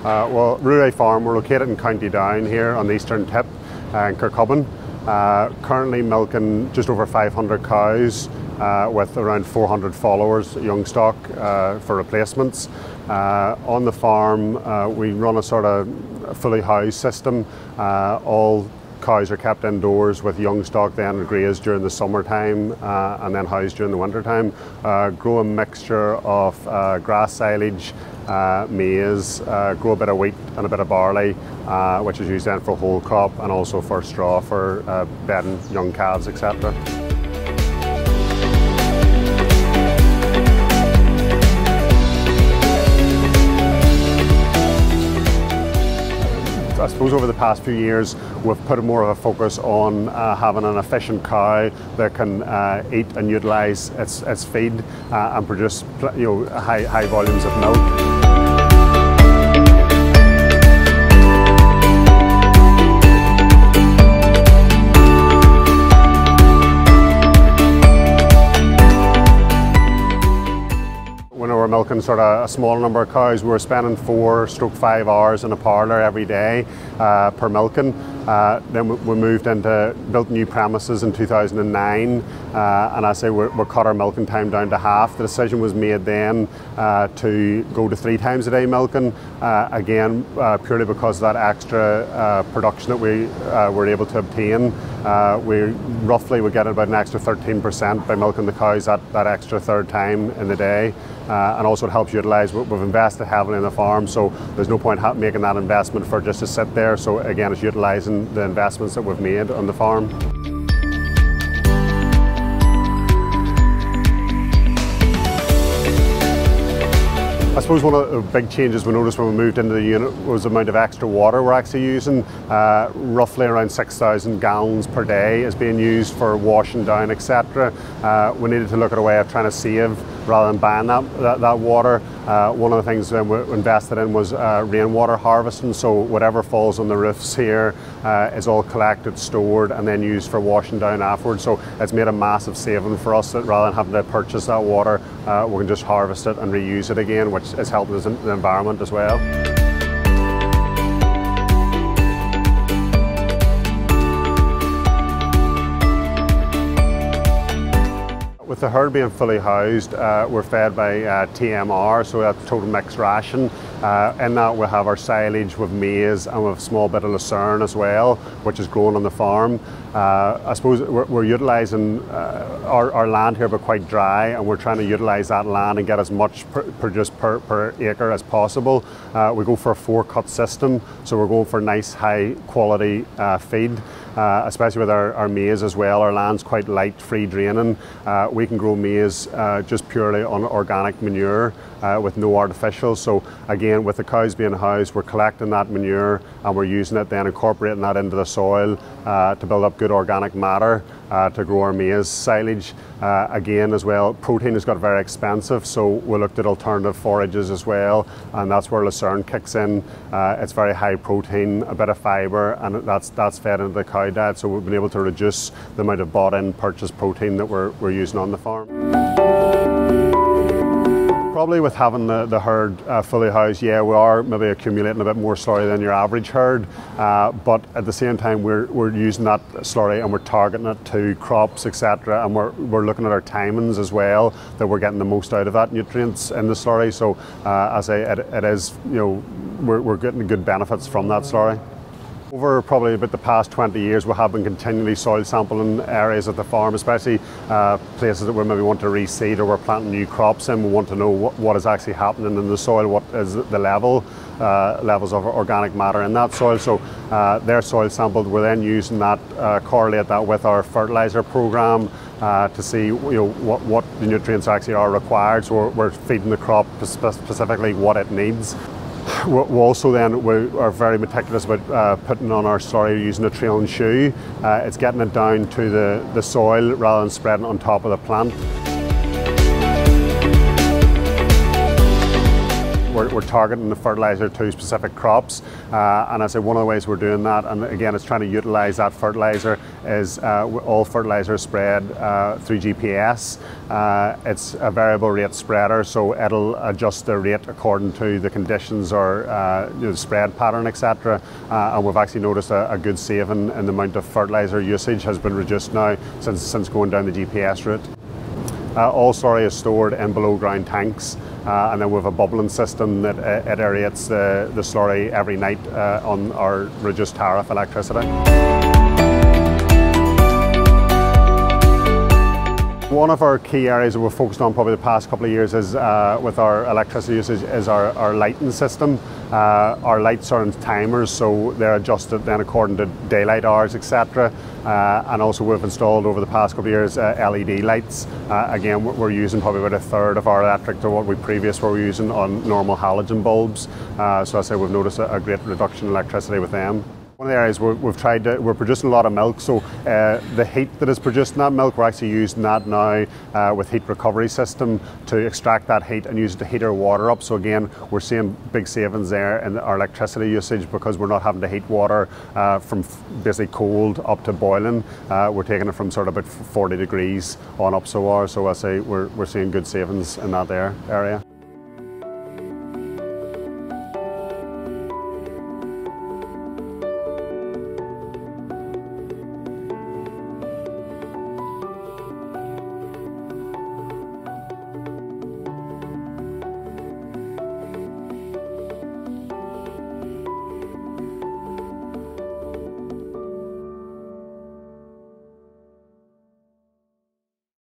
Well, Rowreagh Farm, we're located in County Down here on the eastern tip in Kirkcudbright. Currently milking just over 500 cows with around 400 followers, young stock for replacements. On the farm, we run a sort of fully housed system. All cows are kept indoors with young stock then grazed during the summertime and then housed during the wintertime. Grow a mixture of grass silage, maize, grow a bit of wheat and a bit of barley, which is used then for whole crop and also for straw for bedding young calves, etc. I suppose over the past few years we've put more of a focus on having an efficient cow that can eat and utilise its feed and produce high volumes of milk. When we were milking sort of a small number of cows, we were spending 4-5 hours in a parlour every day per milking. Then we moved into, built new premises in 2009, and I say we cut our milking time down to half. The decision was made then to go to 3 times a day milking, again purely because of that extra production that we were able to obtain. We roughly would get about an extra 13% by milking the cows that extra third time in the day. And also it helps utilise, we've invested heavily in the farm, so there's no point making that investment for just to sit there. So again, it's utilising the investments that we've made on the farm. I suppose one of the big changes we noticed when we moved into the unit was the amount of extra water we're actually using. Roughly around 6,000 gallons per day is being used for washing down, etc. We needed to look at a way of trying to save rather than buying that water. One of the things we invested in was rainwater harvesting, so whatever falls on the roofs here is all collected, stored and then used for washing down afterwards. So it's made a massive saving for us that rather than having to purchase that water, we can just harvest it and reuse it again, which is helping the environment as well. With the herd being fully housed, we're fed by TMR, so that's total mixed ration. In that we have our silage with maize and with a small bit of lucerne as well, which is grown on the farm. I suppose we're utilising our land here, but quite dry, and we're trying to utilise that land and get as much produced per acre as possible. We go for a 4-cut system, so we're going for nice high quality feed. Especially with our maize as well. Our land's quite light, free draining. We can grow maize just purely on organic manure with no artificial. So again, with the cows being housed, we're collecting that manure and we're using it, then incorporating that into the soil to build up good organic matter to grow our maize. Silage, again as well, protein has got very expensive, so we looked at alternative forages as well, and that's where lucerne kicks in. It's very high protein, a bit of fibre, and that's fed into the cow diet, so we've been able to reduce the amount of bought-in purchased protein that we're using on the farm. Probably with having the herd fully housed, yeah, we are maybe accumulating a bit more slurry than your average herd, but at the same time we're using that slurry and we're targeting it to crops, etc. And we're looking at our timings as well, that we're getting the most out of that nutrients in the slurry. So as it is, we're getting good benefits from that slurry. Over probably about the past 20 years, we have been continually soil sampling areas at the farm, especially places that we maybe want to reseed or we're planting new crops in. We want to know what is actually happening in the soil, what is the levels of organic matter in that soil. So they're soil sampled. We're then using that, correlate that with our fertiliser programme to see what the nutrients actually are required. So we're feeding the crop specifically what it needs. We also then are very meticulous about putting on our slurry using a trailing shoe. It's getting it down to the soil rather than spreading it on top of the plant. we're targeting the fertiliser to specific crops, and I say one of the ways we're doing that, and again it's trying to utilise that fertiliser, is all fertiliser spread through GPS. It's a variable rate spreader, so it'll adjust the rate according to the conditions or the spread pattern, etc. And we've actually noticed a good saving in the amount of fertiliser usage has been reduced now since going down the GPS route. All slurry is stored in below ground tanks, and then we have a bubbling system that it aerates the slurry every night on our reduced tariff electricity. One of our key areas that we've focused on probably the past couple of years is with our electricity usage is our lighting system. Our lights are in timers, so they're adjusted then according to daylight hours, etc. And also we've installed over the past couple of years LED lights. Again, we're using probably about a third of our electric to what we previously were using on normal halogen bulbs. So I say we've noticed a great reduction in electricity with them. One of the areas we're producing a lot of milk, so the heat that is produced in that milk, we're actually using that now with heat recovery system to extract that heat and use it to heat our water up. So again, we're seeing big savings there in our electricity usage because we're not having to heat water from basically cold up to boiling. We're taking it from sort of about 40 degrees on up so I say we're seeing good savings in that area.